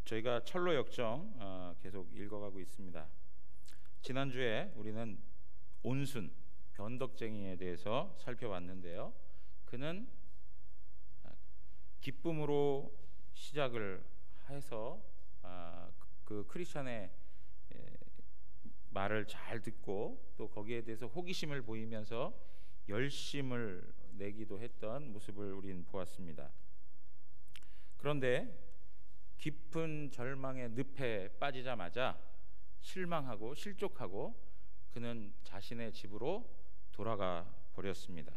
저희가 철로 역정 계속 읽어가고 있습니다. 지난주에 우리는 온순, 변덕쟁이에 대해서 살펴봤는데요. 그는 기쁨으로 시작을 해서 그 크리스천의 말을 잘 듣고 또 거기에 대해서 호기심을 보이면서 열심을 내기도 했던 모습을 우리는 보았습니다. 그런데 깊은 절망의 늪에 빠지자마자 실망하고 실족하고 그는 자신의 집으로 돌아가 버렸습니다.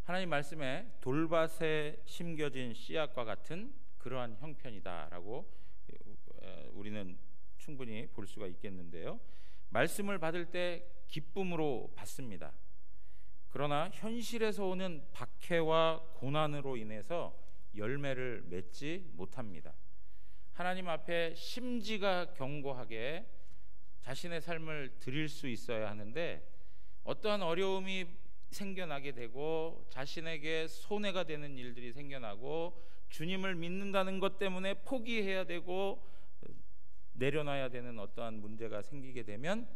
하나님 말씀에 돌밭에 심겨진 씨앗과 같은 그러한 형편이다라고 우리는 충분히 볼 수가 있겠는데요. 말씀을 받을 때 기쁨으로 받습니다. 그러나 현실에서 오는 박해와 고난으로 인해서 열매를 맺지 못합니다. 하나님 앞에 심지가 견고하게 자신의 삶을 드릴 수 있어야 하는데 어떠한 어려움이 생겨나게 되고 자신에게 손해가 되는 일들이 생겨나고 주님을 믿는다는 것 때문에 포기해야 되고 내려놔야 되는 어떠한 문제가 생기게 되면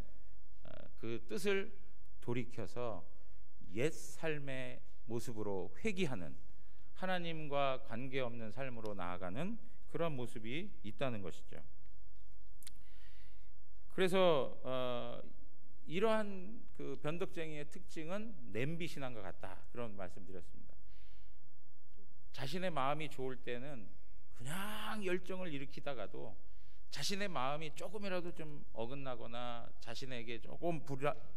그 뜻을 돌이켜서 옛 삶의 모습으로 회귀하는, 하나님과 관계없는 삶으로 나아가는 그런 모습이 있다는 것이죠. 그래서 이러한 그 변덕쟁이의 특징은 냄비 신앙과 같다, 그런 말씀드렸습니다. 자신의 마음이 좋을 때는 그냥 열정을 일으키다가도 자신의 마음이 조금이라도 좀 어긋나거나 자신에게 조금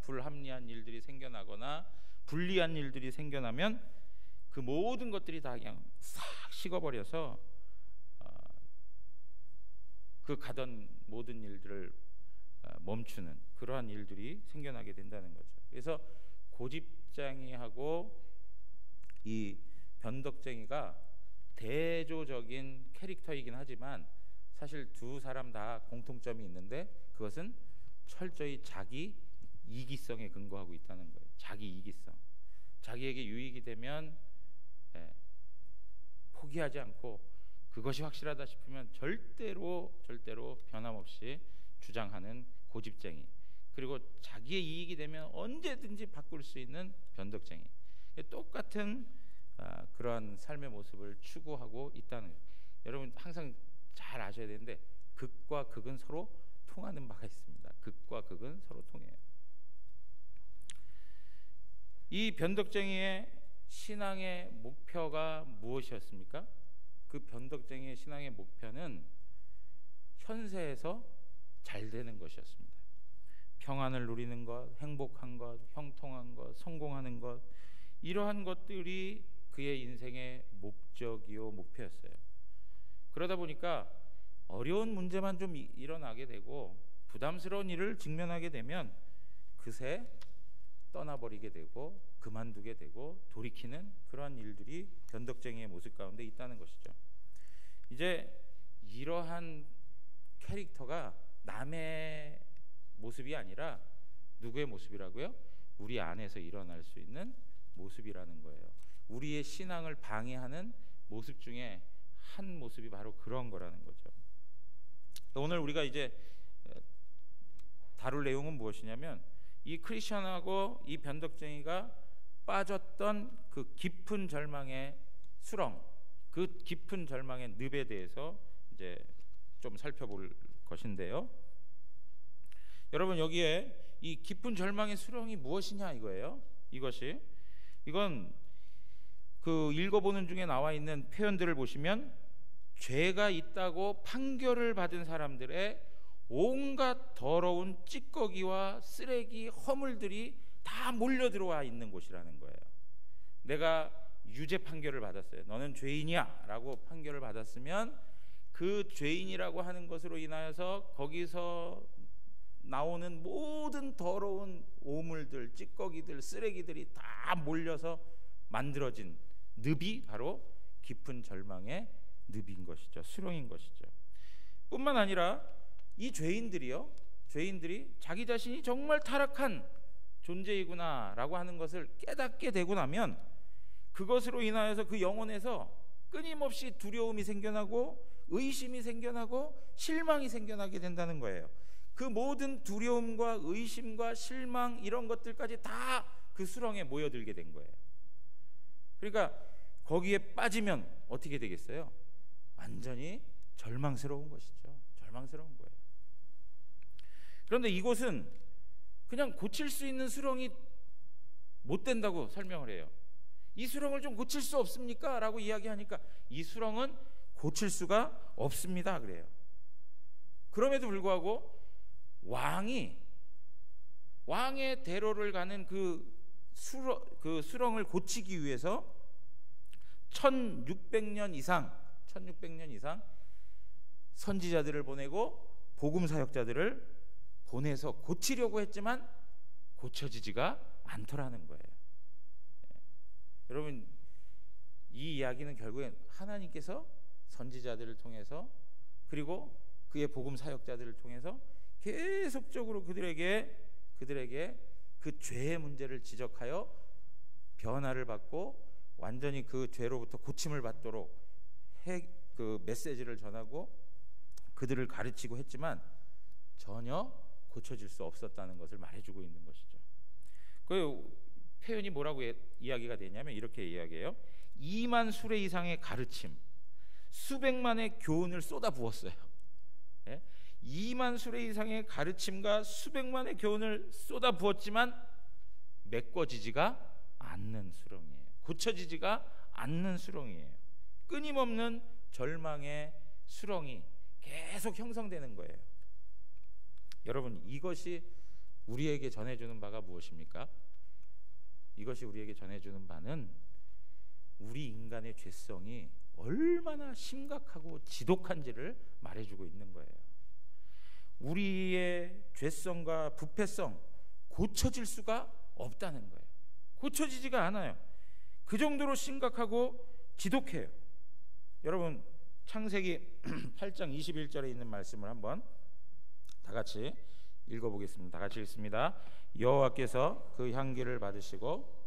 불합리한 일들이 생겨나거나 불리한 일들이 생겨나면 그 모든 것들이 다 그냥 싹 식어버려서 그 가던 모든 일들을 멈추는 그러한 일들이 생겨나게 된다는 거죠. 그래서 고집쟁이하고 이 변덕쟁이가 대조적인 캐릭터이긴 하지만 사실 두 사람 다 공통점이 있는데 그것은 철저히 자기 이기성에 근거하고 있다는 거예요. 자기 이기성. 자기에게 유익이 되면 포기하지 않고 그것이 확실하다 싶으면 절대로 변함없이 주장하는 고집쟁이, 그리고 자기의 이익이 되면 언제든지 바꿀 수 있는 변덕쟁이, 똑같은 그러한 삶의 모습을 추구하고 있다는 거예요. 여러분 항상 잘 아셔야 되는데 극과 극은 서로 통하는 바가 있습니다. 극과 극은 서로 통해요. 이 변덕쟁이의 신앙의 목표가 무엇이었습니까? 그 변덕쟁이의 신앙의 목표는 현세에서 잘 되는 것이었습니다. 평안을 누리는 것, 행복한 것, 형통한 것, 성공하는 것, 이러한 것들이 그의 인생의 목적이요 목표였어요. 그러다 보니까 어려운 문제만 좀 일어나게 되고 부담스러운 일을 직면하게 되면 그새 떠나버리게 되고 그만두게 되고 돌이키는 그러한 일들이 변덕쟁이의 모습 가운데 있다는 것이죠. 이제 이러한 캐릭터가 남의 모습이 아니라 누구의 모습이라고요? 우리 안에서 일어날 수 있는 모습이라는 거예요. 우리의 신앙을 방해하는 모습 중에 한 모습이 바로 그런 거라는 거죠. 오늘 우리가 이제 다룰 내용은 무엇이냐면 이 크리스천하고 이 변덕쟁이가 빠졌던 그 깊은 절망의 수렁, 그 깊은 절망의 늪에 대해서 이제 좀 살펴볼 것인데요. 여러분 여기에 이 깊은 절망의 수렁이 무엇이냐 이거예요. 이건 그 읽어보는 중에 나와 있는 표현들을 보시면 죄가 있다고 판결을 받은 사람들의 온갖 더러운 찌꺼기와 쓰레기, 허물들이 다 몰려 들어와 있는 곳이라는 거예요. 내가 유죄 판결을 받았어요. 너는 죄인이야 라고 판결을 받았으면 그 죄인이라고 하는 것으로 인하여서 거기서 나오는 모든 더러운 오물들, 찌꺼기들, 쓰레기들이 다 몰려서 만들어진 늪이 바로 깊은 절망의 늪인 것이죠. 수렁인 것이죠. 뿐만 아니라 이 죄인들이 자기 자신이 정말 타락한 존재이구나 라고 하는 것을 깨닫게 되고 나면 그것으로 인하여서 그 영혼에서 끊임없이 두려움이 생겨나고 의심이 생겨나고 실망이 생겨나게 된다는 거예요. 그 모든 두려움과 의심과 실망 이런 것들까지 다 그 수렁에 모여들게 된 거예요. 그러니까 거기에 빠지면 어떻게 되겠어요? 완전히 절망스러운 것이죠. 절망스러운 거예요. 그런데 이곳은 그냥 고칠 수 있는 수렁이 못 된다고 설명을 해요. 이 수렁을 좀 고칠 수 없습니까? 라고 이야기하니까 이 수렁은 고칠 수가 없습니다 그래요. 그럼에도 불구하고 왕의 대로를 가는 그 수렁을 고치기 위해서 1600년 이상 선지자들을 보내고 복음 사역자들을 보내서 고치려고 했지만 고쳐지지가 않더라는 거예요. 여러분, 이 이야기는 결국엔 하나님께서 선지자들을 통해서 그리고 그의 복음 사역자들을 통해서 계속적으로 그들에게 그 죄의 문제를 지적하여 변화를 받고 완전히 그 죄로부터 고침을 받도록 그 메시지를 전하고 그들을 가르치고 했지만 전혀 고쳐질 수 없었다는 것을 말해주고 있는 것이죠. 그 표현이 뭐라고 이야기가 되냐면 이렇게 이야기해요. 2만 수레 이상의 가르침, 수백만의 교훈을 쏟아 부었어요. 2만 수레 이상의 가르침과 수백만의 교훈을 쏟아 부었지만 메꿔지지가 않는 수렁이에요. 고쳐지지가 않는 수렁이에요. 끊임없는 절망의 수렁이 계속 형성되는 거예요. 여러분, 이것이 우리에게 전해주는 바가 무엇입니까? 이것이 우리에게 전해주는 바는 우리 인간의 죄성이 얼마나 심각하고 지독한지를 말해주고 있는 거예요. 우리의 죄성과 부패성 고쳐질 수가 없다는 거예요. 고쳐지지가 않아요. 그 정도로 심각하고 지독해요. 여러분, 창세기 8장 21절에 있는 말씀을 한번 다 같이 읽어보겠습니다. 다 같이 읽습니다. 여호와께서 그 향기를 받으시고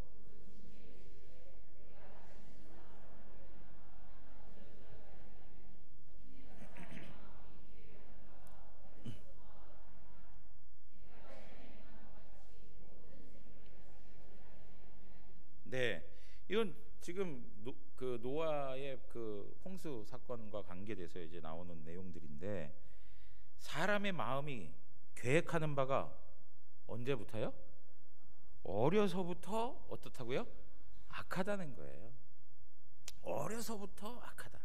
네, 이건 지금 그 노아의 그 홍수 사건과 관계돼서 이제 나오는 내용들인데, 사람의 마음이 계획하는 바가 언제부터요? 어려서부터 어떻다고요? 악하다는 거예요. 어려서부터 악하다.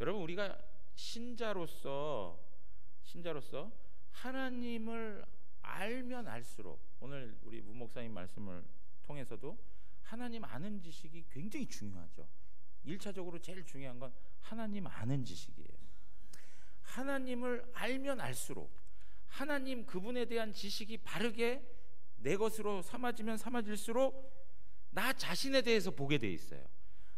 여러분, 우리가 신자로서 하나님을 알면 알수록, 오늘 우리 문 목사님 말씀을 통해서도 하나님 아는 지식이 굉장히 중요하죠. 1차적으로 제일 중요한 건 하나님 아는 지식이에요. 하나님을 알면 알수록, 하나님 그분에 대한 지식이 바르게 내 것으로 삼아지면 삼아질수록 나 자신에 대해서 보게 돼 있어요.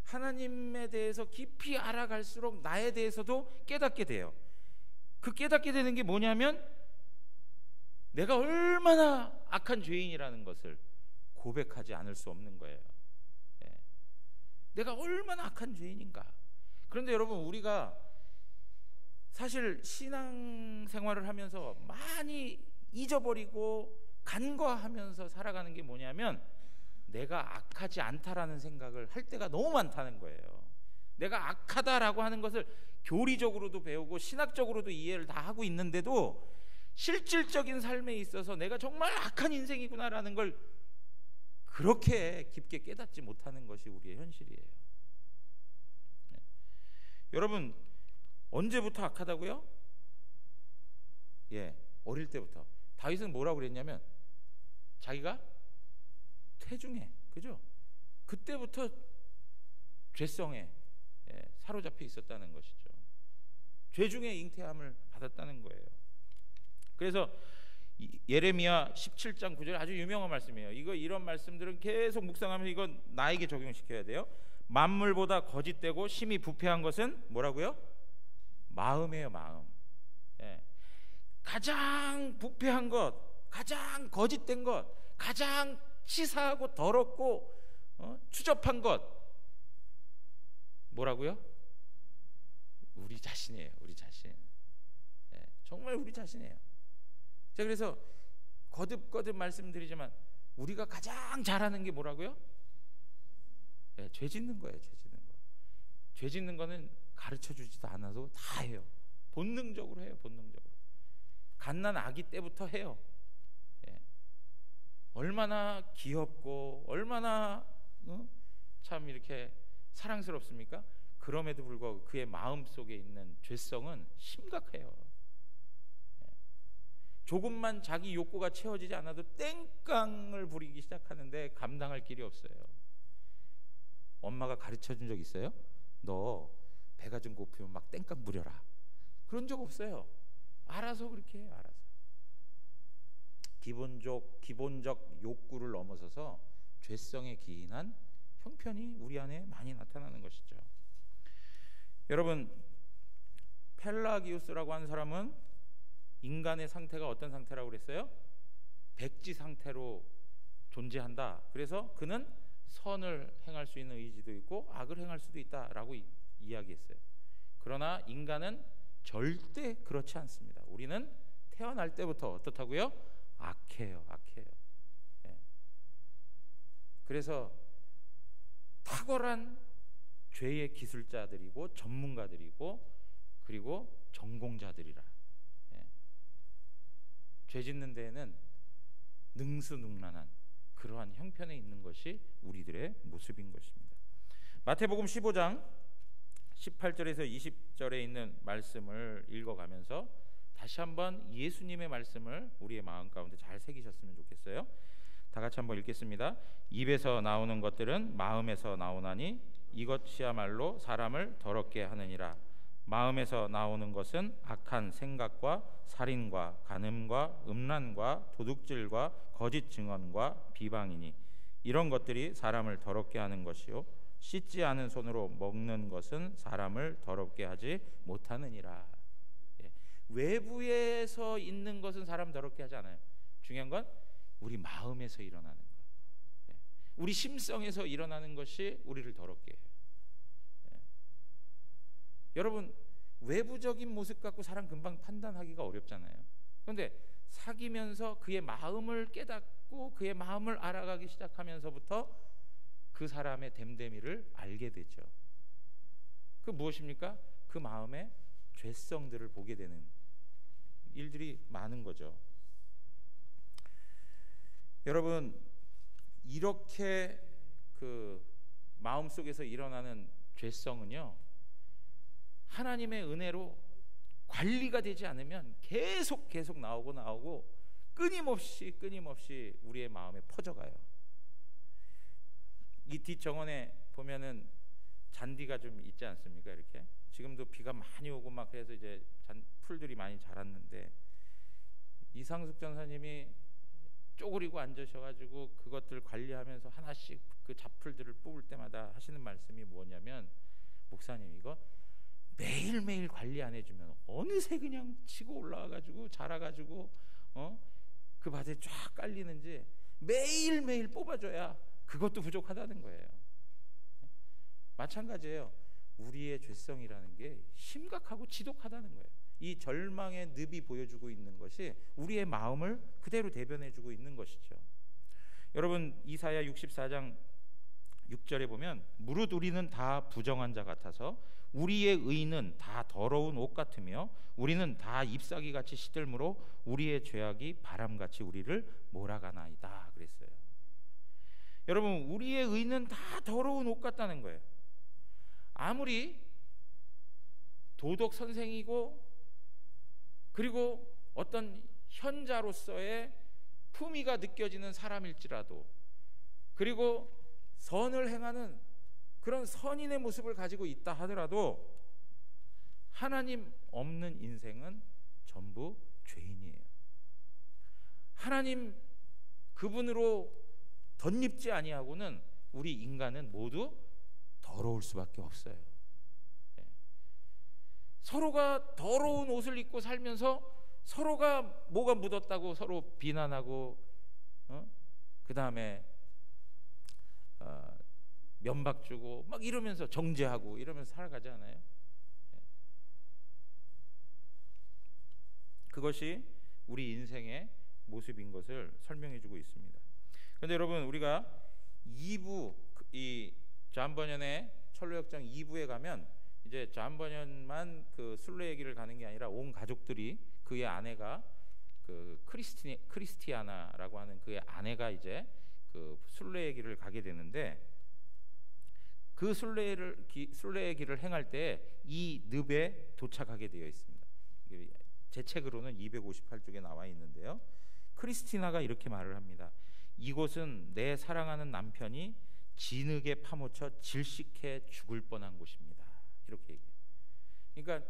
하나님에 대해서 깊이 알아갈수록 나에 대해서도 깨닫게 돼요. 그 깨닫게 되는 게 뭐냐면 내가 얼마나 악한 죄인이라는 것을 고백하지 않을 수 없는 거예요. 내가 얼마나 악한 죄인인가. 그런데 여러분, 우리가 사실 신앙생활을 하면서 많이 잊어버리고 간과하면서 살아가는 게 뭐냐면 내가 악하지 않다라는 생각을 할 때가 너무 많다는 거예요. 내가 악하다라고 하는 것을 교리적으로도 배우고 신학적으로도 이해를 다 하고 있는데도 실질적인 삶에 있어서 내가 정말 악한 인생이구나라는 걸 그렇게 깊게 깨닫지 못하는 것이 우리의 현실이에요. 네. 여러분, 언제부터 악하다고요? 어릴 때부터. 다윗은 뭐라고 그랬냐면 자기가 태중에, 그죠? 그때부터 죄성에 사로잡혀 있었다는 것이죠. 죄 중에 잉태함을 받았다는 거예요. 그래서 예레미야 17장 9절 아주 유명한 말씀이에요. 이런 말씀들은 계속 묵상하면서 이건 나에게 적용시켜야 돼요. 만물보다 거짓되고 심히 부패한 것은 뭐라고요? 마음이에요, 마음. 가장 부패한 것, 가장 거짓된 것, 가장 치사하고 더럽고 추접한 것 뭐라고요? 우리 자신. 자신이에요. 우리 자신. 예, 정말 우리 자신이에요. 자, 그래서 거듭거듭 말씀드리지만 우리가 가장 잘하는 게 뭐라고요? 예, 죄 짓는 거예요. 죄 짓는 거. 죄 짓는 거는 가르쳐 주지도 않아도 다 해요. 본능적으로 해요. 본능적으로. 갓난 아기 때부터 해요. 예. 얼마나 귀엽고 얼마나 참 이렇게 사랑스럽습니까? 그럼에도 불구하고 그의 마음속에 있는 죄성은 심각해요. 예. 조금만 자기 욕구가 채워지지 않아도 땡깡을 부리기 시작하는데 감당할 길이 없어요. 엄마가 가르쳐준 적 있어요? 너 배가 좀 고프면 막 땡깡 부려라. 그런 적 없어요. 알아서 그렇게 해요. 알아서. 기본적 욕구를 넘어서서 죄성에 기인한 형편이 우리 안에 많이 나타나는 것이죠. 여러분, 펠라기우스라고 하는 사람은 인간의 상태가 어떤 상태라고 그랬어요? 백지 상태로 존재한다. 그래서 그는 선을 행할 수 있는 의지도 있고 악을 행할 수도 있다라고 이야기했어요. 그러나 인간은 절대 그렇지 않습니다. 우리는 태어날 때부터 어떻다고요? 악해요. 예. 그래서 탁월한 죄의 기술자들이고 전문가들이고 그리고 전공자들이라. 예. 죄 짓는 데에는 능수능란한 그러한 형편에 있는 것이 우리들의 모습인 것입니다. 마태복음 15장 18절에서 20절에 있는 말씀을 읽어가면서 다시 한번 예수님의 말씀을 우리의 마음 가운데 잘 새기셨으면 좋겠어요. 다 같이 한번 읽겠습니다. 입에서 나오는 것들은 마음에서 나오나니 이것이야말로 사람을 더럽게 하느니라. 마음에서 나오는 것은 악한 생각과 살인과 간음과 음란과 도둑질과 거짓 증언과 비방이니 이런 것들이 사람을 더럽게 하는 것이요 씻지 않은 손으로 먹는 것은 사람을 더럽게 하지 못하느니라. 예. 외부에서 있는 것은 사람 더럽게 하지 않아요. 중요한 건 우리 마음에서 일어나는 것. 예. 우리 심성에서 일어나는 것이 우리를 더럽게 해요. 예. 여러분, 외부적인 모습 갖고 사람 금방 판단하기가 어렵잖아요. 그런데 사귀면서 그의 마음을 깨닫고 그의 마음을 알아가기 시작하면서부터 그 사람의 됨됨이를 알게 되죠. 그 무엇입니까? 그 마음의 죄성들을 보게 되는 일들이 많은 거죠. 여러분, 이렇게 그 마음속에서 일어나는 죄성은요, 하나님의 은혜로 관리가 되지 않으면 계속 나오고 끊임없이 우리의 마음에 퍼져가요. 이 뒷정원에 보면은 잔디가 좀 있지 않습니까? 이렇게 지금도 비가 많이 오고 막 해서 이제 풀들이 많이 자랐는데 이상숙 전사님이 쪼그리고 앉으셔가지고 그것들 관리하면서 하나씩 그 잡풀들을 뽑을 때마다 하시는 말씀이 뭐냐면, 목사님 이거 매일매일 관리 안 해주면 어느새 그냥 치고 올라와가지고 자라가지고 그 밭에 쫙 깔리는지 매일매일 뽑아줘야 그것도 부족하다는 거예요. 마찬가지예요. 우리의 죄성이라는 게 심각하고 지독하다는 거예요. 이 절망의 늪이 보여주고 있는 것이 우리의 마음을 그대로 대변해주고 있는 것이죠. 여러분, 이사야 64장 6절에 보면 무릇 우리는 다 부정한 자 같아서 우리의 의는 다 더러운 옷 같으며 우리는 다 잎사귀같이 시들므로 우리의 죄악이 바람같이 우리를 몰아가나이다 그랬어요. 여러분, 우리의 의는 다 더러운 옷 같다는 거예요. 아무리 도덕 선생이고 그리고 어떤 현자로서의 품위가 느껴지는 사람일지라도, 그리고 선을 행하는 그런 선인의 모습을 가지고 있다 하더라도 하나님 없는 인생은 전부 죄인이에요. 하나님 그분으로 덧입지 아니하고는 우리 인간은 모두 더러울 수밖에 없어요. 서로가 더러운 옷을 입고 살면서 서로가 뭐가 묻었다고 서로 비난하고 그 다음에 면박 주고 막 이러면서 정죄하고 이러면서 살아가지 않아요? 그것이 우리 인생의 모습인 것을 설명해 주고 있습니다. 그런데 여러분, 우리가 2부, 이 존 버년의 철로역정 2부에 가면 이제 존 버년만 그 순례의 길을 가는 게 아니라 온 가족들이, 그의 아내가 그 크리스티아나라고 하는 그의 아내가 이제 그 순례의 길을 가게 되는데, 그 순례의 길을 행할 때 이 늪에 도착하게 되어 있습니다. 제 책으로는 258쪽에 나와 있는데요. 크리스티나가 이렇게 말을 합니다. 이곳은 내 사랑하는 남편이 진흙에 파묻혀 질식해 죽을 뻔한 곳입니다. 이렇게 얘기해요. 그러니까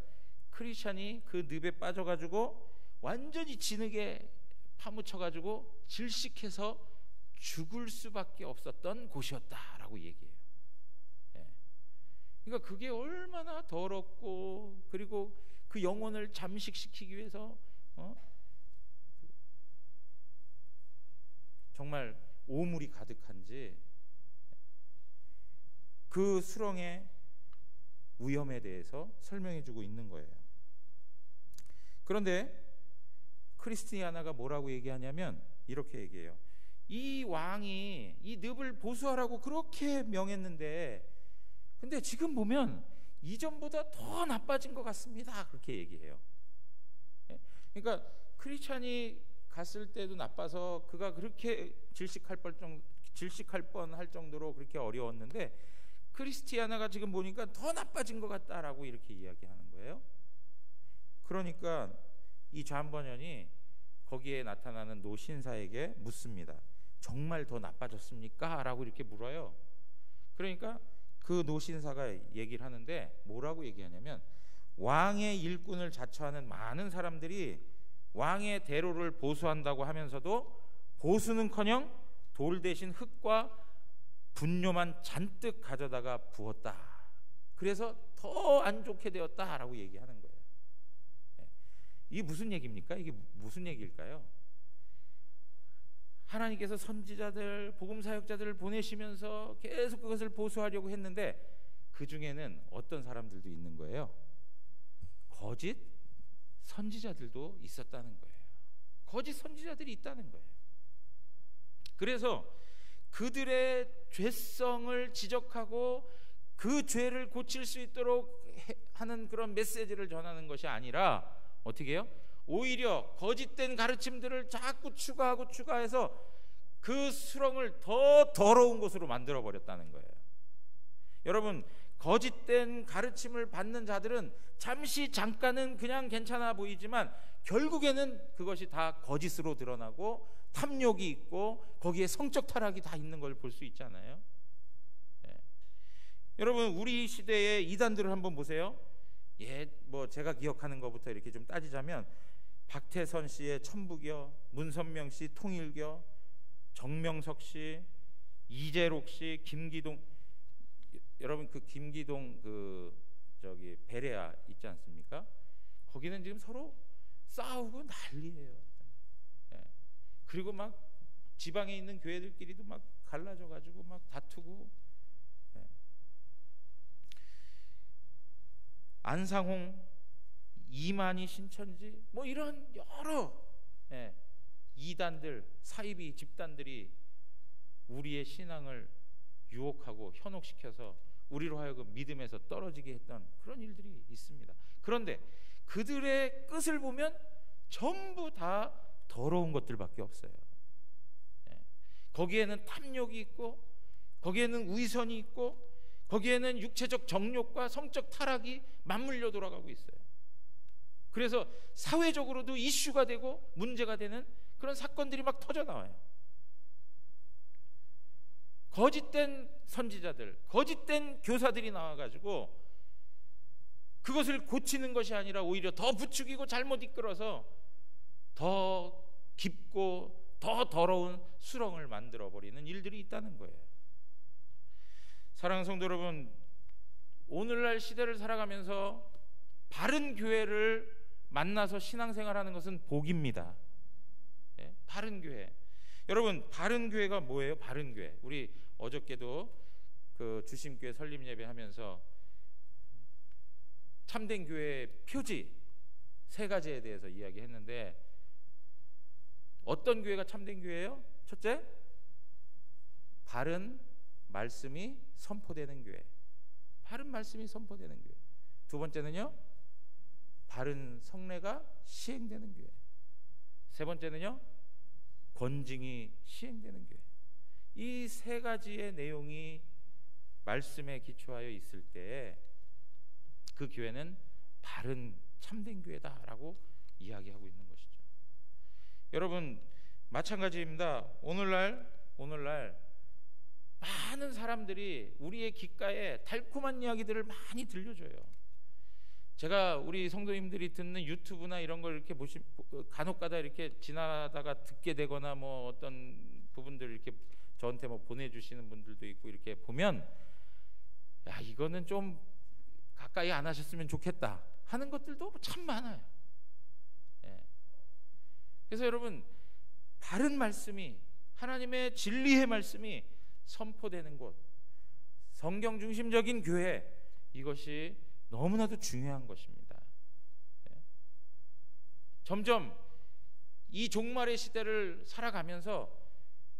크리스찬이 그 늪에 빠져가지고 완전히 진흙에 파묻혀가지고 질식해서 죽을 수밖에 없었던 곳이었다라고 얘기해요. 그러니까 그게 얼마나 더럽고, 그리고 그 영혼을 잠식시키기 위해서 정말 오물이 가득한지, 그 수렁의 위험에 대해서 설명해주고 있는 거예요. 그런데 크리스티아나가 뭐라고 얘기하냐면 이렇게 얘기해요. 이 왕이 이 늪을 보수하라고 그렇게 명했는데, 근데 지금 보면 이전보다 더 나빠진 것 같습니다. 그렇게 얘기해요. 그러니까 크리스찬이 갔을 때도 나빠서 그가 그렇게 질식할 뻔할 정도로 그렇게 어려웠는데, 크리스티아나가 지금 보니까 더 나빠진 것 같다라고 이렇게 이야기하는 거예요. 그러니까 이 존 버년이 거기에 나타나는 노신사에게 묻습니다. 정말 더 나빠졌습니까? 라고 이렇게 물어요. 그러니까 그 노신사가 얘기를 하는데 뭐라고 얘기하냐면, 왕의 일꾼을 자처하는 많은 사람들이 왕의 대로를 보수한다고 하면서도 보수는커녕 돌 대신 흙과 분뇨만 잔뜩 가져다가 부었다. 그래서 더 안 좋게 되었다라고 얘기하는 거예요. 이게 무슨 얘기입니까? 이게 무슨 얘기일까요? 하나님께서 선지자들, 복음 사역자들을 보내시면서 계속 그것을 보수하려고 했는데, 그 중에는 어떤 사람들도 있는 거예요. 거짓 선지자들도 있었다는 거예요. 거짓 선지자들이 있다는 거예요. 그래서 그들의 죄성을 지적하고 그 죄를 고칠 수 있도록 하는 그런 메시지를 전하는 것이 아니라 어떻게 해요? 오히려 거짓된 가르침들을 자꾸 추가해서 그 수렁을 더 더러운 곳으로 만들어 버렸다는 거예요. 여러분, 거짓된 가르침을 받는 자들은 잠깐은 그냥 괜찮아 보이지만 결국에는 그것이 다 거짓으로 드러나고 탐욕이 있고 거기에 성적 타락이 다 있는 걸 볼 수 있잖아요. 여러분, 우리 시대의 이단들을 한번 보세요. 뭐 제가 기억하는 것부터 이렇게 좀 따지자면, 박태선 씨의 천부교, 문선명 씨 통일교, 정명석 씨, 이재록 씨, 김기동, 여러분 그 김기동 저기 베레아 있지 않습니까? 거기는 지금 서로 싸우고 난리예요. 그리고 막 지방에 있는 교회들끼리도 막 갈라져 가지고 막 다투고, 안상홍, 이만희 신천지, 뭐 이런 여러 이단들, 사이비 집단들이 우리의 신앙을 유혹하고 현혹시켜서 우리로 하여금 믿음에서 떨어지게 했던 그런 일들이 있습니다. 그런데 그들의 끝을 보면 전부 다 더러운 것들밖에 없어요. 거기에는 탐욕이 있고, 거기에는 위선이 있고, 거기에는 육체적 정욕과 성적 타락이 맞물려 돌아가고 있어요. 그래서 사회적으로도 이슈가 되고 문제가 되는 그런 사건들이 막 터져 나와요. 거짓된 선지자들, 거짓된 교사들이 나와가지고 그것을 고치는 것이 아니라 오히려 더 부추기고 잘못 이끌어서 더 깊고 더 더러운 수렁을 만들어버리는 일들이 있다는 거예요. 사랑하는 성도 여러분, 오늘날 시대를 살아가면서 바른 교회를 만나서 신앙생활하는 것은 복입니다. 바른 교회. 여러분, 바른 교회가 뭐예요? 바른 교회. 우리 어저께도 그 주심교회 설립 예배하면서 참된 교회의 표지 세 가지에 대해서 이야기했는데 어떤 교회가 참된 교회예요? 첫째, 바른 말씀이 선포되는 교회. 바른 말씀이 선포되는 교회. 두 번째는요, 바른 성례가 시행되는 교회. 세 번째는요, 권징이 시행되는 교회. 이 세 가지의 내용이 말씀에 기초하여 있을 때 그 교회는 바른 참된 교회다라고 이야기하고 있는 것이죠. 여러분, 마찬가지입니다. 오늘날 많은 사람들이 우리의 귓가에 달콤한 이야기들을 많이 들려줘요. 제가 우리 성도님들이 듣는 유튜브나 이런 걸 이렇게 간혹가다 이렇게 지나다가 듣게 되거나 뭐 어떤 부분들 이렇게 저한테 뭐 보내주시는 분들도 있고 이렇게 보면, 야, 이거는 좀 가까이 안 하셨으면 좋겠다 하는 것들도 참 많아요. 예. 그래서 여러분, 바른 말씀이, 하나님의 진리의 말씀이 선포되는 곳, 성경 중심적인 교회, 이것이 너무나도 중요한 것입니다. 예. 점점 이 종말의 시대를 살아가면서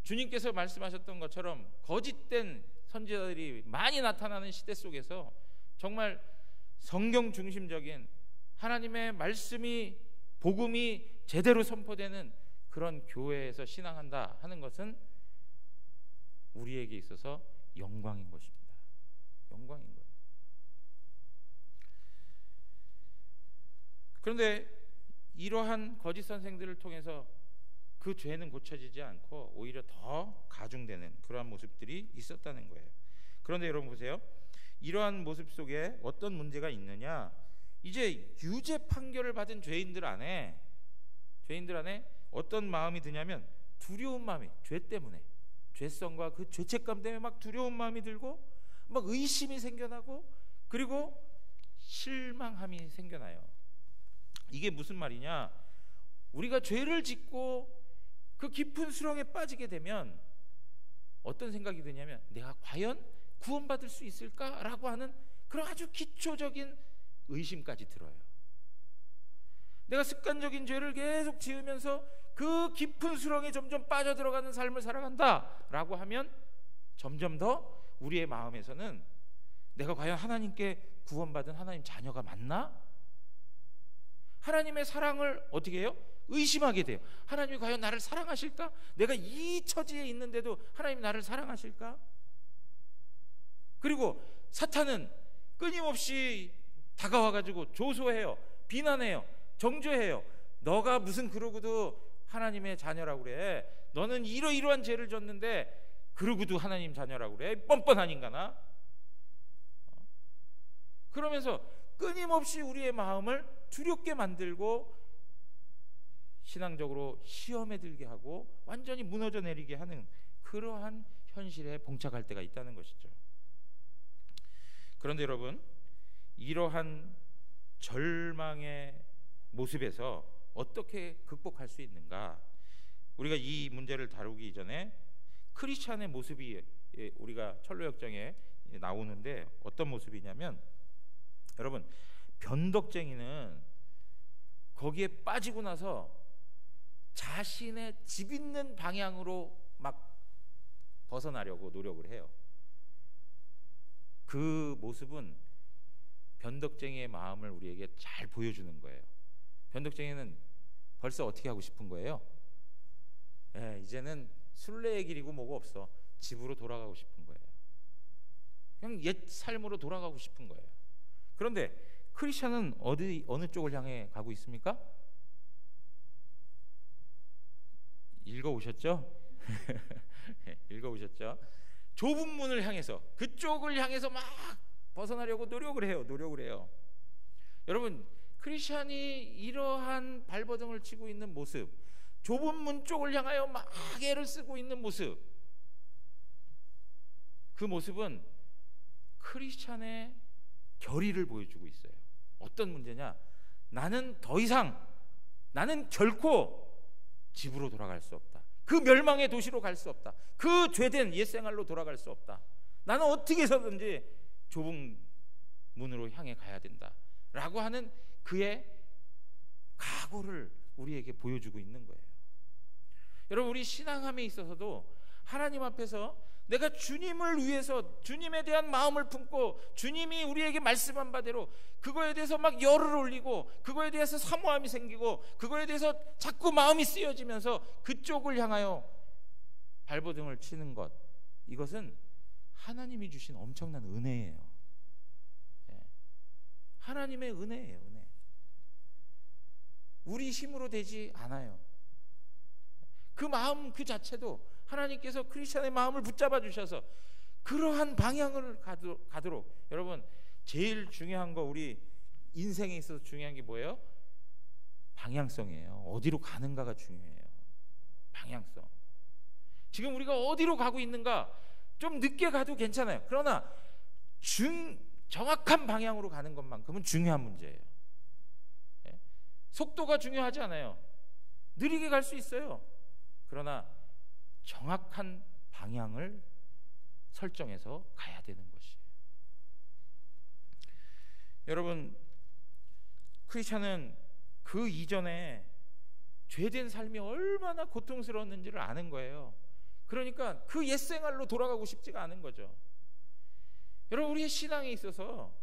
주님께서 말씀하셨던 것처럼 거짓된 선지자들이 많이 나타나는 시대 속에서 정말 성경 중심적인 하나님의 말씀이, 복음이 제대로 선포되는 그런 교회에서 신앙한다 하는 것은 우리에게 있어서 영광인 것입니다. 영광인 거예요. 그런데 이러한 거짓 선생들을 통해서 그 죄는 고쳐지지 않고 오히려 더 가중되는 그러한 모습들이 있었다는 거예요. 그런데 여러분 보세요. 이러한 모습 속에 어떤 문제가 있느냐? 이제 유죄 판결을 받은 죄인들 안에 어떤 마음이 드냐면 두려운 마음이, 죄 때문에, 죄성과 그 죄책감 때문에 막 두려운 마음이 들고 막 의심이 생겨나고 그리고 실망함이 생겨나요. 이게 무슨 말이냐? 우리가 죄를 짓고 그 깊은 수렁에 빠지게 되면 어떤 생각이 드냐면 내가 과연 구원받을 수 있을까라고 하는 그런 아주 기초적인 의심까지 들어요. 내가 습관적인 죄를 계속 지으면서 그 깊은 수렁에 점점 빠져들어가는 삶을 살아간다라고 하면 점점 더 우리의 마음에서는 내가 과연 하나님께 구원받은 하나님 자녀가 맞나? 하나님의 사랑을 어떻게 해요? 의심하게 돼요. 하나님이 과연 나를 사랑하실까? 내가 이 처지에 있는데도 하나님 나를 사랑하실까? 그리고 사탄은 끊임없이 다가와가지고 조소해요, 비난해요, 정죄해요. 너가 무슨 그러고도 하나님의 자녀라고 그래? 너는 이러이러한 죄를 졌는데 그러고도 하나님 자녀라고 그래? 뻔뻔한 인간아. 그러면서 끊임없이 우리의 마음을 두렵게 만들고 신앙적으로 시험에 들게 하고 완전히 무너져 내리게 하는 그러한 현실에 봉착할 때가 있다는 것이죠. 그런데 여러분, 이러한 절망의 모습에서 어떻게 극복할 수 있는가? 우리가 이 문제를 다루기 전에 크리스찬의 모습이 우리가 철로역정에 나오는데 어떤 모습이냐면, 여러분, 변덕쟁이는 거기에 빠지고 나서 자신의 집 있는 방향으로 막 벗어나려고 노력을 해요. 그 모습은 변덕쟁이의 마음을 우리에게 잘 보여주는 거예요. 변덕쟁이는 벌써 어떻게 하고 싶은 거예요? 이제는 순례의 길이고 뭐고 없어. 집으로 돌아가고 싶은 거예요. 그냥 옛 삶으로 돌아가고 싶은 거예요. 그런데 크리스천은 어느 쪽을 향해 가고 있습니까? 읽어오셨죠? 읽어오셨죠? 좁은 문을 향해서, 그쪽을 향해서 막 벗어나려고 노력을 해요. 여러분, 크리스천이 이러한 발버둥을 치고 있는 모습, 좁은 문 쪽을 향하여 막 애를 쓰고 있는 모습, 그 모습은 크리스천의 결의를 보여주고 있어요. 어떤 문제냐? 나는 결코 집으로 돌아갈 수 없다. 그 멸망의 도시로 갈 수 없다. 그 죄된 옛생활로 돌아갈 수 없다. 나는 어떻게 해서든지 좁은 문으로 향해 가야 된다 라고 하는 그의 각오를 우리에게 보여주고 있는 거예요. 여러분, 우리 신앙함에 있어서도 하나님 앞에서 내가 주님을 위해서 주님에 대한 마음을 품고 주님이 우리에게 말씀한 바대로 그거에 대해서 막 열을 올리고 그거에 대해서 사모함이 생기고 그거에 대해서 자꾸 마음이 쓰여지면서 그쪽을 향하여 발버둥을 치는 것, 이것은 하나님이 주신 엄청난 은혜예요. 하나님의 은혜예요. 은혜. 우리 힘으로 되지 않아요. 그 마음 그 자체도 하나님께서 크리스찬의 마음을 붙잡아 주셔서 그러한 방향을 가도록, 여러분, 제일 중요한 거, 우리 인생에 있어서 중요한 게 뭐예요? 방향성이에요. 어디로 가는가가 중요해요. 방향성. 지금 우리가 어디로 가고 있는가, 좀 늦게 가도 괜찮아요. 그러나 정확한 방향으로 가는 것만큼은 중요한 문제예요. 속도가 중요하지 않아요. 느리게 갈 수 있어요. 그러나 정확한 방향을 설정해서 가야 되는 것이에요. 여러분, 크리스찬은 그 이전에 죄된 삶이 얼마나 고통스러웠는지를 아는 거예요. 그러니까 그 옛 생활로 돌아가고 싶지가 않은 거죠. 여러분, 우리의 신앙에 있어서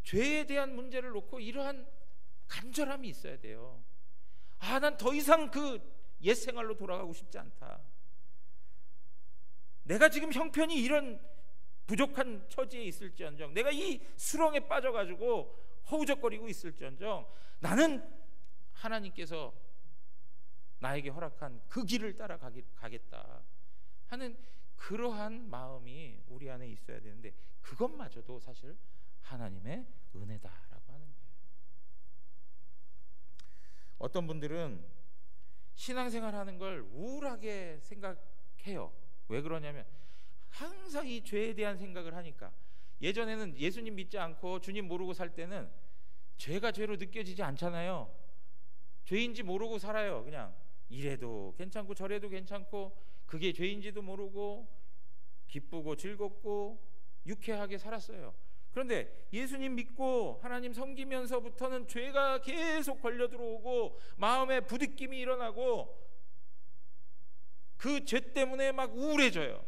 죄에 대한 문제를 놓고 이러한 간절함이 있어야 돼요. 아, 난 더 이상 그 옛 생활로 돌아가고 싶지 않다. 내가 지금 형편이 이런 부족한 처지에 있을지언정, 내가 이 수렁에 빠져가지고 허우적거리고 있을지언정, 나는 하나님께서 나에게 허락한 그 길을 따라가겠다 하는 그러한 마음이 우리 안에 있어야 되는데, 그것마저도 사실 하나님의 은혜다라고 하는 거예요. 어떤 분들은 신앙생활하는 걸 우울하게 생각해요. 왜 그러냐면 항상 이 죄에 대한 생각을 하니까. 예전에는 예수님 믿지 않고 주님 모르고 살 때는 죄가 죄로 느껴지지 않잖아요. 죄인지 모르고 살아요. 그냥 이래도 괜찮고 저래도 괜찮고 그게 죄인지도 모르고 기쁘고 즐겁고 유쾌하게 살았어요. 그런데 예수님 믿고 하나님 섬기면서부터는 죄가 계속 걸려 들어오고 마음에 부딪힘이 일어나고 그 죄 때문에 막 우울해져요.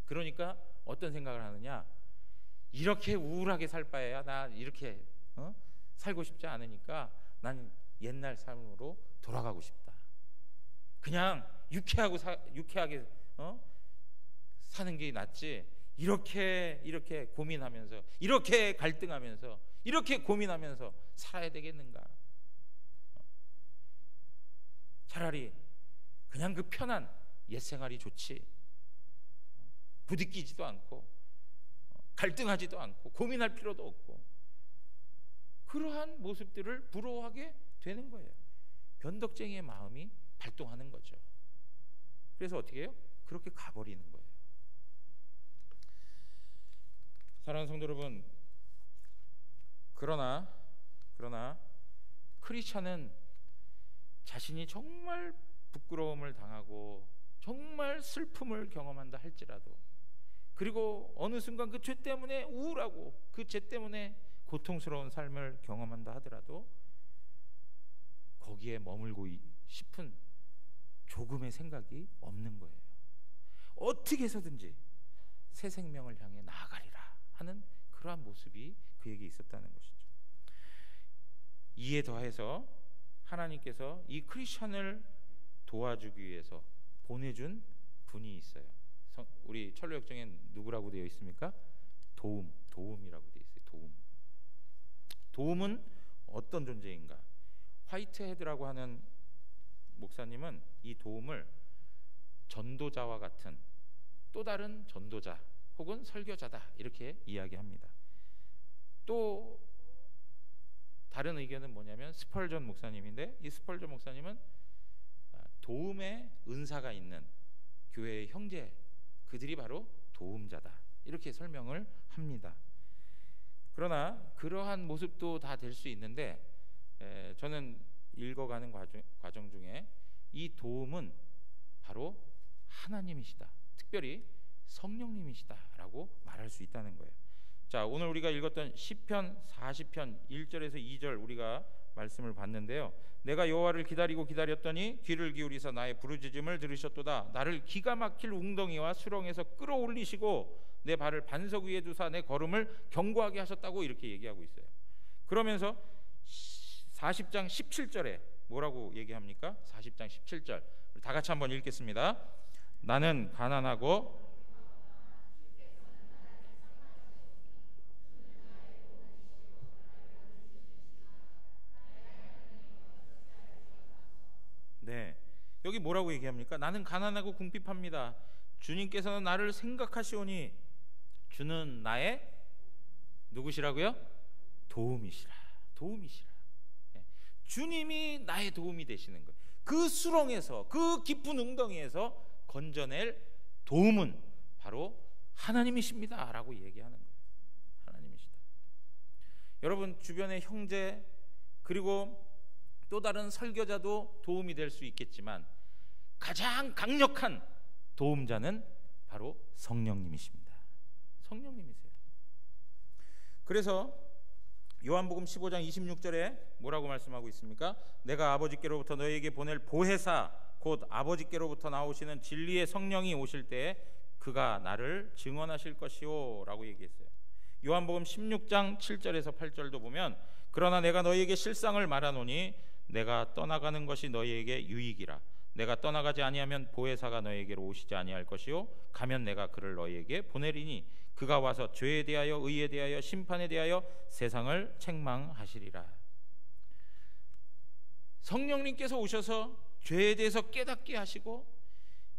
그러니까 어떤 생각을 하느냐, 이렇게 우울하게 살 바에야 나 이렇게 살고 싶지 않으니까 난 옛날 삶으로 돌아가고 싶다. 그냥 유쾌하게 사는 게 낫지, 이렇게 고민하면서, 이렇게 갈등하면서, 이렇게 고민하면서 살아야 되겠는가? 차라리 그냥 그 편한 옛 생활이 좋지. 부딪히지도 않고 갈등하지도 않고 고민할 필요도 없고, 그러한 모습들을 부러워하게 되는 거예요. 변덕쟁이의 마음이 발동하는 거죠. 그래서 어떻게 해요? 그렇게 가버리는 거예요. 사랑하는 성도 여러분, 그러나 크리스찬은 자신이 정말 부끄러움을 당하고 정말 슬픔을 경험한다 할지라도, 그리고 어느 순간 그 죄 때문에 우울하고 그 죄 때문에 고통스러운 삶을 경험한다 하더라도 거기에 머물고 싶은 조금의 생각이 없는 거예요. 어떻게 해서든지 새 생명을 향해 나아가리라 하는 그러한 모습이 그에게 있었다는 것이죠. 이에 더해서 하나님께서 이 크리스찬을 도와주기 위해서 보내준 분이 있어요. 우리 철로역정엔 누구라고 되어 있습니까? 도움이라고 되어 있어요. 도움은 어떤 존재인가? 화이트헤드라고 하는 목사님은 이 도움을 전도자와 같은 또 다른 전도자 혹은 설교자다 이렇게 이야기합니다. 또 다른 의견은 뭐냐면 스펄전 목사님인데, 이 스펄전 목사님은 도움의 은사가 있는 교회의 형제, 그들이 바로 도움자다 이렇게 설명을 합니다. 그러나 그러한 모습도 다 될 수 있는데, 저는 읽어가는 과정 중에 이 도움은 바로 하나님이시다, 특별히 성령님이시다라고 말할 수 있다는 거예요. 자, 오늘 우리가 읽었던 시편 40편 1절에서 2절 우리가 말씀을 봤는데요. 내가 여호와를 기다리고 기다렸더니 귀를 기울이사 나의 부르짖음을 들으셨도다. 나를 기가 막힐 웅덩이와 수렁에서 끌어올리시고 내 발을 반석 위에 두사 내 걸음을 견고하게 하셨다고 이렇게 얘기하고 있어요. 그러면서 40장 17절에 뭐라고 얘기합니까? 40장 17절 다 같이 한번 읽겠습니다. 나는 가난하고 네, 여기 뭐라고 얘기합니까? 나는 가난하고 궁핍합니다. 주님께서는 나를 생각하시오니 주는 나의 누구시라고요? 도움이시라. 도움이시라. 주님이 나의 도움이 되시는 거예요. 그 수렁에서, 그 깊은 웅덩이에서 건져낼 도움은 바로 하나님이십니다 라고 얘기하는 거예요. 하나님이시다. 여러분 주변의 형제 그리고 또 다른 설교자도 도움이 될 수 있겠지만 가장 강력한 도움자는 바로 성령님이십니다. 성령님이세요. 그래서 요한복음 15장 26절에 뭐라고 말씀하고 있습니까? 내가 아버지께로부터 너희에게 보낼 보혜사 곧 아버지께로부터 나오시는 진리의 성령이 오실 때에 그가 나를 증언하실 것이요 라고 얘기했어요. 요한복음 16장 7절에서 8절도 보면 그러나 내가 너희에게 실상을 말하노니 내가 떠나가는 것이 너희에게 유익이라. 내가 떠나가지 아니하면 보혜사가 너희에게로 오시지 아니할 것이요 가면 내가 그를 너희에게 보내리니 그가 와서 죄에 대하여 의에 대하여 심판에 대하여 세상을 책망하시리라. 성령님께서 오셔서 죄에 대해서 깨닫게 하시고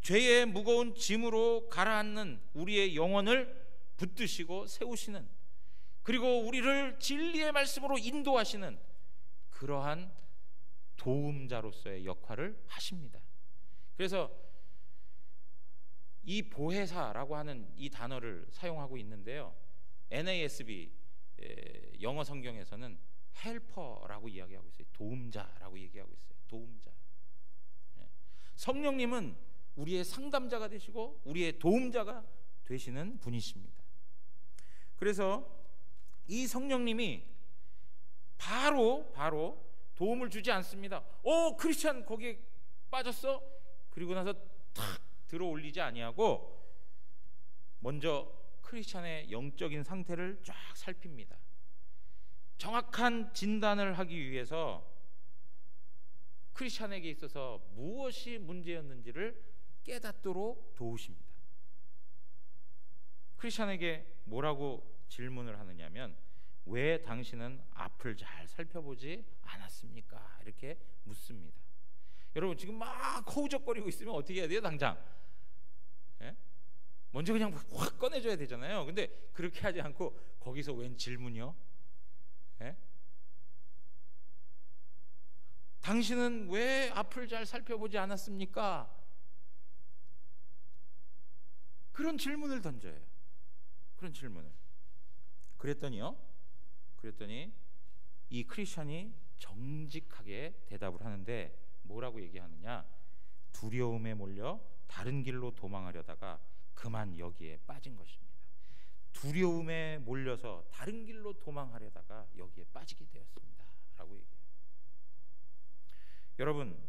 죄의 무거운 짐으로 가라앉는 우리의 영혼을 붙드시고 세우시는, 그리고 우리를 진리의 말씀으로 인도하시는 그러한 도움자로서의 역할을 하십니다. 그래서 이 보혜사라고 하는 이 단어를 사용하고 있는데요, NASB 영어 성경에서는 헬퍼라고 이야기하고 있어요. 도움자라고 얘기하고 있어요. 도움자. 성령님은 우리의 상담자가 되시고 우리의 도움자가 되시는 분이십니다. 그래서 이 성령님이 바로 도움을 주지 않습니다. 크리스찬 거기에 빠졌어? 그리고 나서 탁 들어올리지 아니하고 먼저 크리스찬의 영적인 상태를 쫙 살핍니다. 정확한 진단을 하기 위해서 크리스찬에게 있어서 무엇이 문제였는지를 깨닫도록 도우십니다. 크리스찬에게 뭐라고 질문을 하느냐면 왜 당신은 앞을 잘 살펴보지 않았습니까? 이렇게 묻습니다. 여러분 지금 막 허우적거리고 있으면 어떻게 해야 돼요? 당장 먼저 그냥 확 꺼내줘야 되잖아요. 근데 그렇게 하지 않고 거기서 웬 질문이요? 당신은 왜 앞을 잘 살펴보지 않았습니까? 그런 질문을 던져요. 그런 질문을. 그랬더니 이 크리스찬이 정직하게 대답을 하는데 뭐라고 얘기하느냐? 두려움에 몰려 다른 길로 도망하려다가 그만 여기에 빠진 것입니다. 두려움에 몰려서 다른 길로 도망하려다가 여기에 빠지게 되었습니다 라고 얘기해요. 여러분,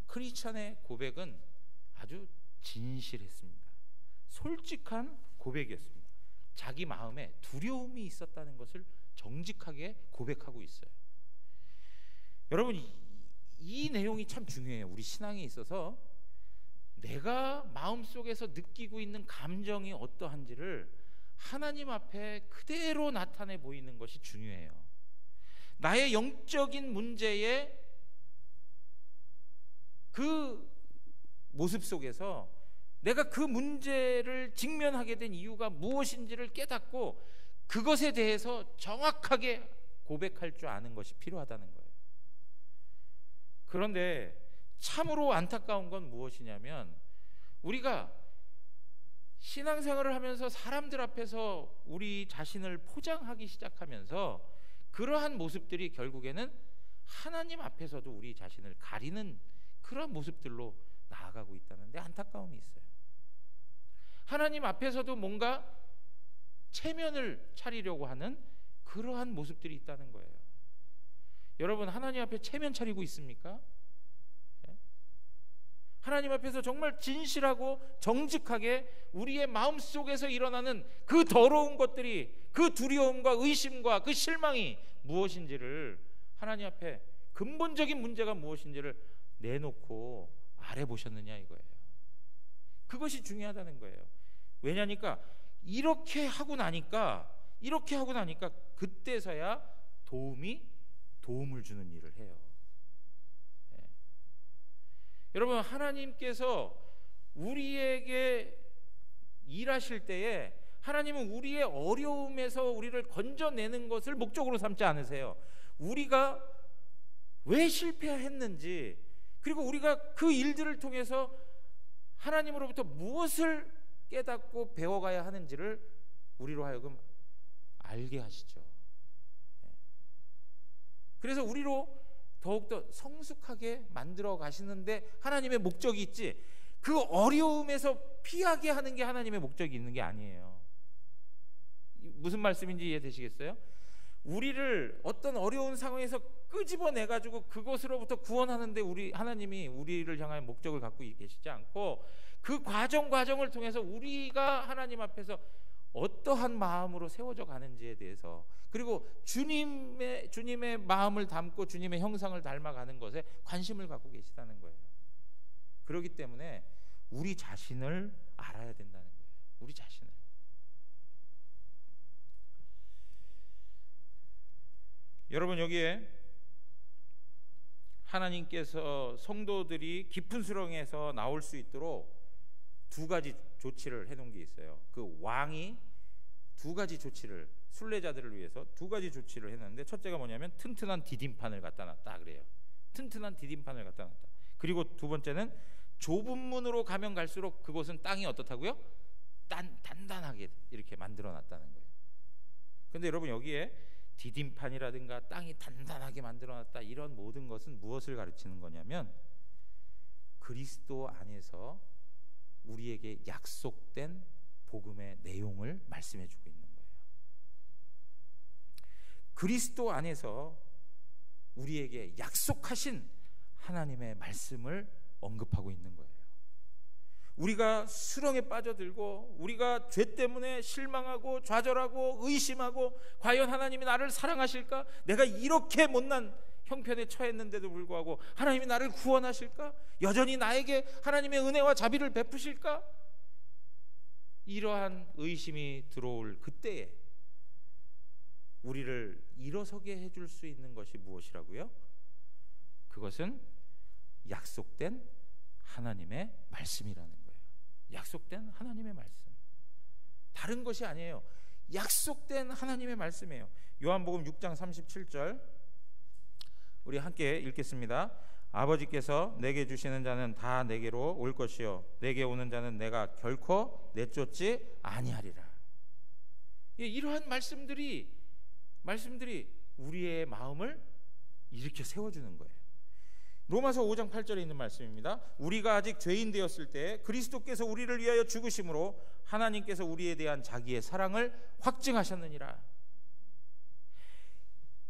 크리스찬의 고백은 아주 진실했습니다. 솔직한 고백이었습니다. 자기 마음에 두려움이 있었다는 것을 정직하게 고백하고 있어요. 여러분, 이 내용이 참 중요해요. 우리 신앙에 있어서 내가 마음속에서 느끼고 있는 감정이 어떠한지를 하나님 앞에 그대로 나타내 보이는 것이 중요해요. 나의 영적인 문제에 그 모습 속에서 내가 그 문제를 직면하게 된 이유가 무엇인지를 깨닫고 그것에 대해서 정확하게 고백할 줄 아는 것이 필요하다는 거예요. 그런데 참으로 안타까운 건 무엇이냐면 우리가 신앙생활을 하면서 사람들 앞에서 우리 자신을 포장하기 시작하면서 그러한 모습들이 결국에는 하나님 앞에서도 우리 자신을 가리는 그런 모습들로 나아가고 있다는 데 안타까움이 있어요. 하나님 앞에서도 뭔가 체면을 차리려고 하는 그러한 모습들이 있다는 거예요. 여러분 하나님 앞에 체면 차리고 있습니까? 하나님 앞에서 정말 진실하고 정직하게 우리의 마음속에서 일어나는 그 더러운 것들이, 그 두려움과 의심과 그 실망이 무엇인지를, 하나님 앞에 근본적인 문제가 무엇인지를 내놓고 알아보셨느냐 이거예요. 그것이 중요하다는 거예요. 왜냐니까 이렇게 하고 나니까 그때서야 도움을 주는 일을 해요. 여러분, 하나님께서 우리에게 일하실 때에 하나님은 우리의 어려움에서 우리를 건져내는 것을 목적으로 삼지 않으세요. 우리가 왜 실패했는지, 그리고 우리가 그 일들을 통해서 하나님으로부터 무엇을 깨닫고 배워가야 하는지를 우리로 하여금 알게 하시죠. 그래서 우리로 더욱더 성숙하게 만들어 가시는데 하나님의 목적이 있지, 그 어려움에서 피하게 하는 게 하나님의 목적이 있는 게 아니에요. 무슨 말씀인지 이해되시겠어요? 우리를 어떤 어려운 상황에서 끄집어내 가지고 그것으로부터 구원하는데 하나님이 우리를 향한 목적을 갖고 계시지 않고, 그 과정을 통해서 우리가 하나님 앞에서 어떠한 마음으로 세워져 가는지에 대해서, 그리고 주님의 마음을 담고 주님의 형상을 닮아가는 것에 관심을 갖고 계시다는 거예요. 그렇기 때문에 우리 자신을 알아야 된다는 거예요. 우리 자신을. 여러분, 여기에 하나님께서 성도들이 깊은 수렁에서 나올 수 있도록 두 가지 조치를 해놓은 게 있어요. 그 왕이 두 가지 조치를, 순례자들을 위해서 두 가지 조치를 해놨는데, 첫째가 뭐냐면 튼튼한 디딤판을 갖다 놨다 그래요. 튼튼한 디딤판을 갖다 놨다. 그리고 두 번째는 좁은 문으로 가면 갈수록 그곳은 땅이 어떻다고요? 단단하게 이렇게 만들어 놨다는 거예요. 근데 여러분, 여기에 디딤판이라든가 땅이 단단하게 만들어 놨다, 이런 모든 것은 무엇을 가르치는 거냐면 그리스도 안에서 우리에게 약속된 복음의 내용을 말씀해 주고 있는 거예요. 그리스도 안에서 우리에게 약속하신 하나님의 말씀을 언급하고 있는 거예요. 우리가 수렁에 빠져들고 우리가 죄 때문에 실망하고 좌절하고 의심하고, 과연 하나님이 나를 사랑하실까? 내가 이렇게 못난 형편에 처했는데도 불구하고 하나님이 나를 구원하실까? 여전히 나에게 하나님의 은혜와 자비를 베푸실까? 이러한 의심이 들어올 그때에 우리를 일어서게 해줄 수 있는 것이 무엇이라고요? 그것은 약속된 하나님의 말씀이라는 거예요. 약속된 하나님의 말씀, 다른 것이 아니에요. 약속된 하나님의 말씀이에요. 요한복음 6장 37절 우리 함께 읽겠습니다. 아버지께서 내게 주시는 자는 다 내게로 올 것이요 내게 오는 자는 내가 결코 내쫓지 아니하리라. 이러한 말씀들이 우리의 마음을 일으켜 세워주는 거예요. 로마서 5장 8절에 있는 말씀입니다. 우리가 아직 죄인 되었을 때 그리스도께서 우리를 위하여 죽으심으로 하나님께서 우리에 대한 자기의 사랑을 확증하셨느니라.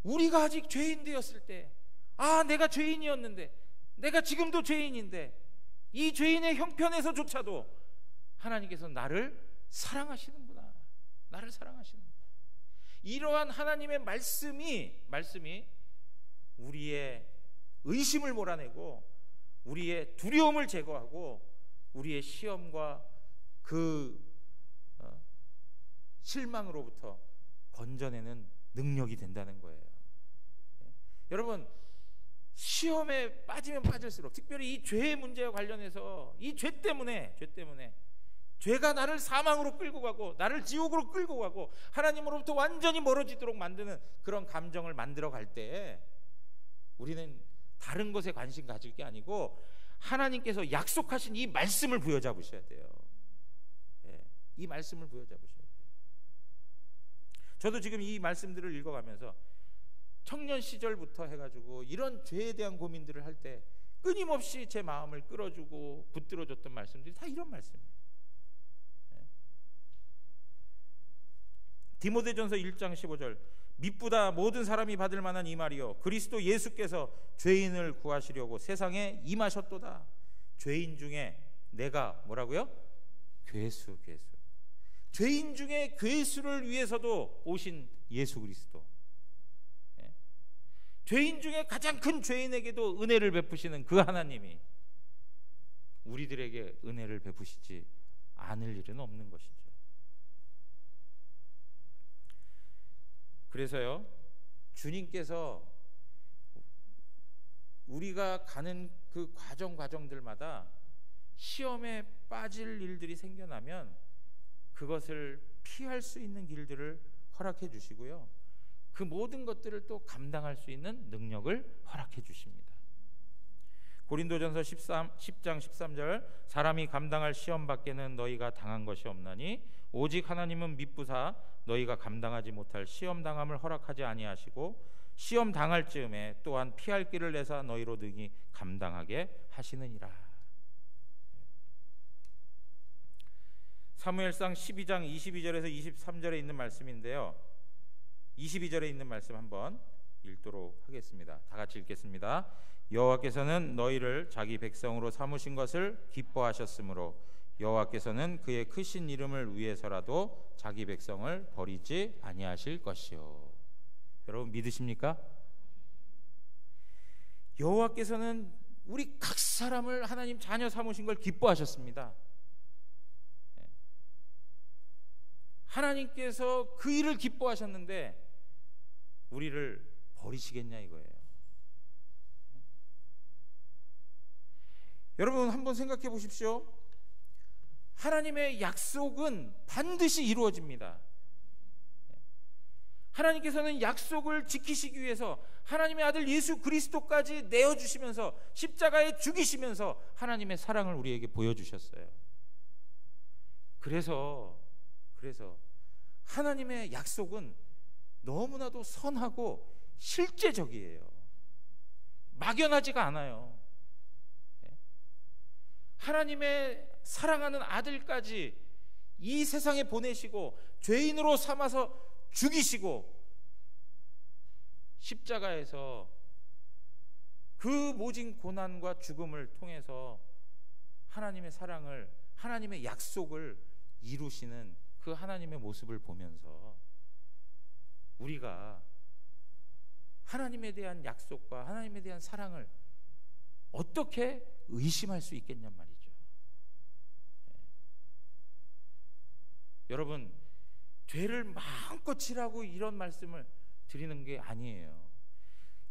우리가 아직 죄인 되었을 때, 내가 죄인이었는데, 내가 지금도 죄인인데, 이 죄인의 형편에서조차도 하나님께서 나를 사랑하시는구나, 나를 사랑하시는구나. 이러한 하나님의 말씀이 우리의 의심을 몰아내고 우리의 두려움을 제거하고 우리의 시험과 그 실망으로부터 건져내는 능력이 된다는 거예요. 여러분, 시험에 빠지면 빠질수록, 특별히 이 죄의 문제와 관련해서, 이 죄 때문에 죄가 나를 사망으로 끌고 가고 나를 지옥으로 끌고 가고 하나님으로부터 완전히 멀어지도록 만드는 그런 감정을 만들어 갈 때 우리는 다른 것에 관심 가질 게 아니고 하나님께서 약속하신 이 말씀을 부여잡으셔야 돼요. 이 말씀을 부여잡으셔야 돼요. 저도 지금 이 말씀들을 읽어가면서 청년 시절부터 해가지고 이런 죄에 대한 고민들을 할 때 끊임없이 제 마음을 끌어주고 붙들어줬던 말씀들이 다 이런 말씀이에요. 디모데전서 1장 15절 미쁘다 모든 사람이 받을 만한 이 말이요 그리스도 예수께서 죄인을 구하시려고 세상에 임하셨도다. 죄인 중에 내가 뭐라고요? 괴수. 죄인 중에 괴수를 위해서도 오신 예수 그리스도. 죄인 중에 가장 큰 죄인에게도 은혜를 베푸시는 그 하나님이 우리들에게 은혜를 베푸시지 않을 일은 없는 것이죠. 그래서요, 주님께서 우리가 가는 그 과정들마다 시험에 빠질 일들이 생겨나면 그것을 피할 수 있는 길들을 허락해 주시고요, 그 모든 것들을 또 감당할 수 있는 능력을 허락해 주십니다. 고린도전서 10장 13절 사람이 감당할 시험 밖에는 너희가 당한 것이 없나니 오직 하나님은 미쁘사 너희가 감당하지 못할 시험 당함을 허락하지 아니하시고 시험 당할 즈음에 또한 피할 길을 내사 너희로 능히 감당하게 하시느니라. 사무엘상 12장 22절에서 23절에 있는 말씀인데요, 22절에 있는 말씀 한번 읽도록 하겠습니다. 다 같이 읽겠습니다. 여호와께서는 너희를 자기 백성으로 삼으신 것을 기뻐하셨으므로 여호와께서는 그의 크신 이름을 위해서라도 자기 백성을 버리지 아니하실 것이요. 여러분 믿으십니까? 여호와께서는 우리 각 사람을 하나님 자녀 삼으신 걸 기뻐하셨습니다. 하나님께서 그 일을 기뻐하셨는데 우리를 버리시겠냐 이거예요. 여러분 한번 생각해 보십시오. 하나님의 약속은 반드시 이루어집니다. 하나님께서는 약속을 지키시기 위해서 하나님의 아들 예수 그리스도까지 내어주시면서 십자가에 죽이시면서 하나님의 사랑을 우리에게 보여주셨어요. 그래서 하나님의 약속은 너무나도 선하고 실제적이에요. 막연하지가 않아요. 하나님의 사랑하는 아들까지 이 세상에 보내시고 죄인으로 삼아서 죽이시고 십자가에서 그 모진 고난과 죽음을 통해서 하나님의 사랑을, 하나님의 약속을 이루시는 그 하나님의 모습을 보면서 우리가 하나님에 대한 약속과 하나님에 대한 사랑을 어떻게 의심할 수 있겠냔 말이죠. 여러분, 죄를 마음껏 지라고 이런 말씀을 드리는 게 아니에요.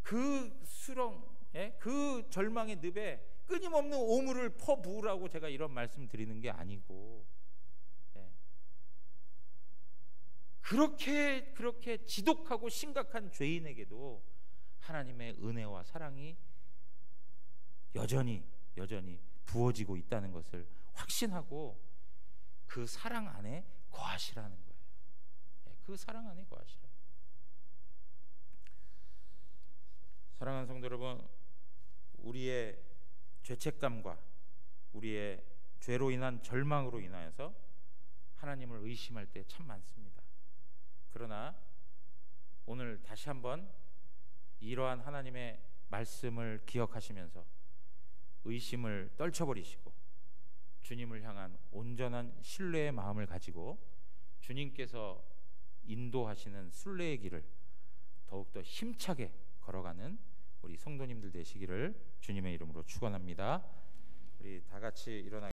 그 수렁, 그 절망의 늪에 끊임없는 오물을 퍼부으라고 제가 이런 말씀 드리는 게 아니고, 그렇게 지독하고 심각한 죄인에게도 하나님의 은혜와 사랑이 여전히 부어지고 있다는 것을 확신하고 그 사랑 안에 거하시라는 거예요. 그 사랑 안에 거하시라. 사랑하는 성도 여러분, 우리의 죄책감과 우리의 죄로 인한 절망으로 인하여서 하나님을 의심할 때 참 많습니다. 그러나 오늘 다시 한번 이러한 하나님의 말씀을 기억하시면서 의심을 떨쳐버리시고 주님을 향한 온전한 신뢰의 마음을 가지고 주님께서 인도하시는 순례의 길을 더욱더 힘차게 걸어가는 우리 성도님들 되시기를 주님의 이름으로 축원합니다. 우리 다 같이 일어나